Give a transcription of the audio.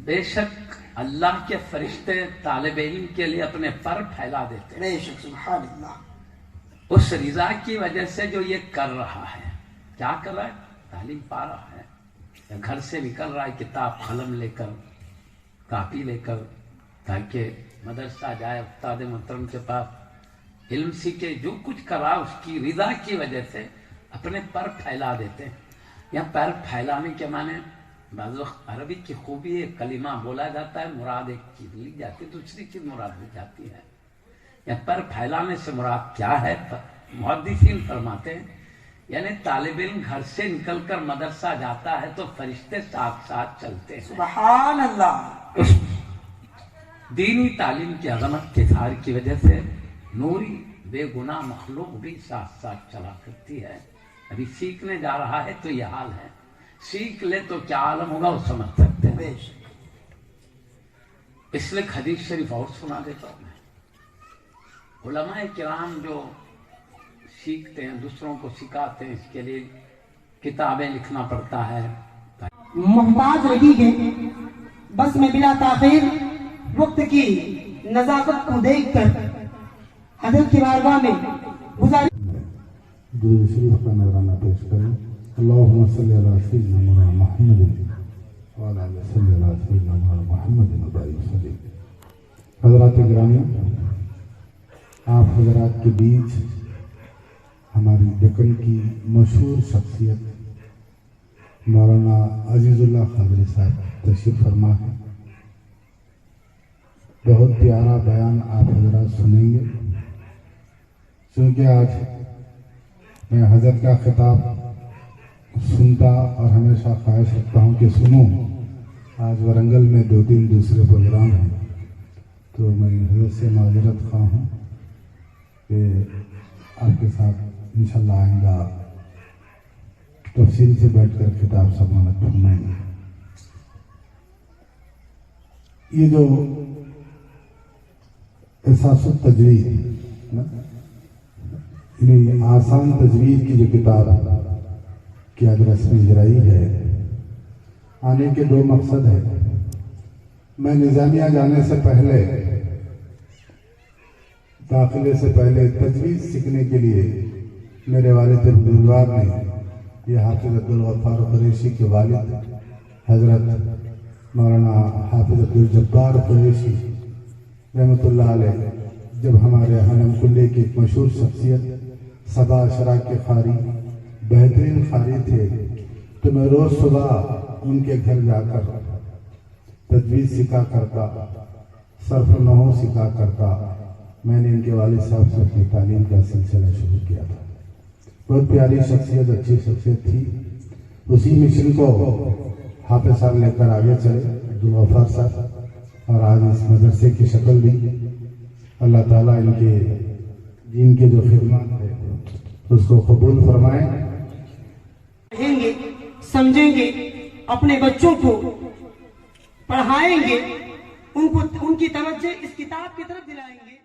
بے شک اللہ کے فرشتے طالب علم کے لیے اپنے پر پھیلا دیتے ہیں، بے شک سبحان اللہ۔ اس رضا کی وجہ سے جو یہ کر رہا ہے، کیا کر رہا ہے؟ تعلیم پا رہا ہے، یا گھر سے نکل رہا ہے کتاب قلم لے کر، کاپی لے کر، تاکہ مدرسہ جائے، استاد محترم کے پاس علم سیکھے، جو کچھ کر رہا اس کی رضا کی وجہ سے اپنے پر پھیلا دیتے ہیں۔ یہاں پر پھیلانے کے معنی بعض وقت عربی کی خوبی ہے، کلمہ بولا جاتا ہے، مراد ایک چیز لی جاتی ہے، دوسری چیز مراد لی جاتی ہے۔ یہاں پر پھیلانے سے مراد کیا ہے؟ محدثین فرماتے ہیں یعنی طالب علم گھر سے نکل کر مدرسہ جاتا ہے تو فرشتے ساتھ ساتھ چلتے ہیں۔ سبحان اللہ۔ اس دینی تعلیم کی عظمت کے اظہار کی وجہ سے نوری بے گناہ مخلوق بھی ساتھ ساتھ چلا کرتی ہے۔ ابھی سیکھنے جا رہا ہے تو یہ حال ہے، سیکھ لے تو کیا عالم ہوگا وہ سمجھ سکتے ہیں۔ بے شک۔ اس لیے حدیث شریف اور سنا دیتا ہوں میں، علماء کرام جو سیکھتے ہیں، دوسروں کو سکھاتے ہیں، اس کے لیے کتابیں لکھنا پڑتا ہے۔ محتاج رہی ہے بس میں بلا تاخیر وقت کی نزاکت کو دیکھ کر حضرت کی بارگاہ میں گزارش درود شریف کا نذرانہ پیش کریں۔ اللہم صلی علی سیدنا مولانا محمد وعلی آلہ صلی علی سیدنا مولانا محمد وبارک وسلم۔ حضرات گرامی، آپ حضرات کے بیچ ہماری دکن کی مشہور شخصیت مولانا عزیز اللہ قادری صاحب تشریف فرما ہے۔ بہت پیارا بیان آپ حضرات سنیں گے، چونکہ آج میں حضرت کا خطاب سنتا اور ہمیشہ خواہش رکھتا ہوں کہ سنوں۔ آج ورنگل میں 2-3 دوسرے پروگرام ہیں، تو میں حضرت سے معذرت خواہ ہوں کہ آپ کے ساتھ انشاءاللہ آئندہ تفصیل سے بیٹھ کر خطاب سماعت فرمائیں گے۔ یہ جو احساس التجوید، یعنی آسان تجوید کی جو کتاب کی آج رسم اجرائی ہے، آنے کے 2 مقصد ہے۔ میں نظامیہ جانے سے پہلے، داخلے سے پہلے تجوید سیکھنے کے لیے میرے والد بزرگوار نے، یہ حافظ عبدالغفار قریشی کے والد حضرت مولانا حافظ عبدالجبار قریشی رحمۃ اللہ علیہ، جب ہمارے حنم کلے کی ایک مشہور شخصیت سبا اشراق کے قاری، بہترین قاری تھے، تو میں روز صبح ان کے گھر جا کر تجوید سیکھا کرتا، صرف نحو سیکھا کرتا۔ میں نے ان کے والد صاحب سے اپنی تعلیم کا سلسلہ شروع کیا تھا۔ بہت پیاری شخصیت، اچھی شخصیت تھی۔ اسی مشن کو حافظ صاحب لے کر آگے چلے، عبدالغفار صاحب، اور آج اس مدرسے کی شکل دی۔ اللہ تعالیٰ ان کے دین کے جو خدمات ہے اس کو قبول فرمائیں۔ پڑھیں گے، سمجھیں گے، اپنے بچوں کو پڑھائیں گے، ان کی توجہ اس کتاب کی طرف دلائیں گے۔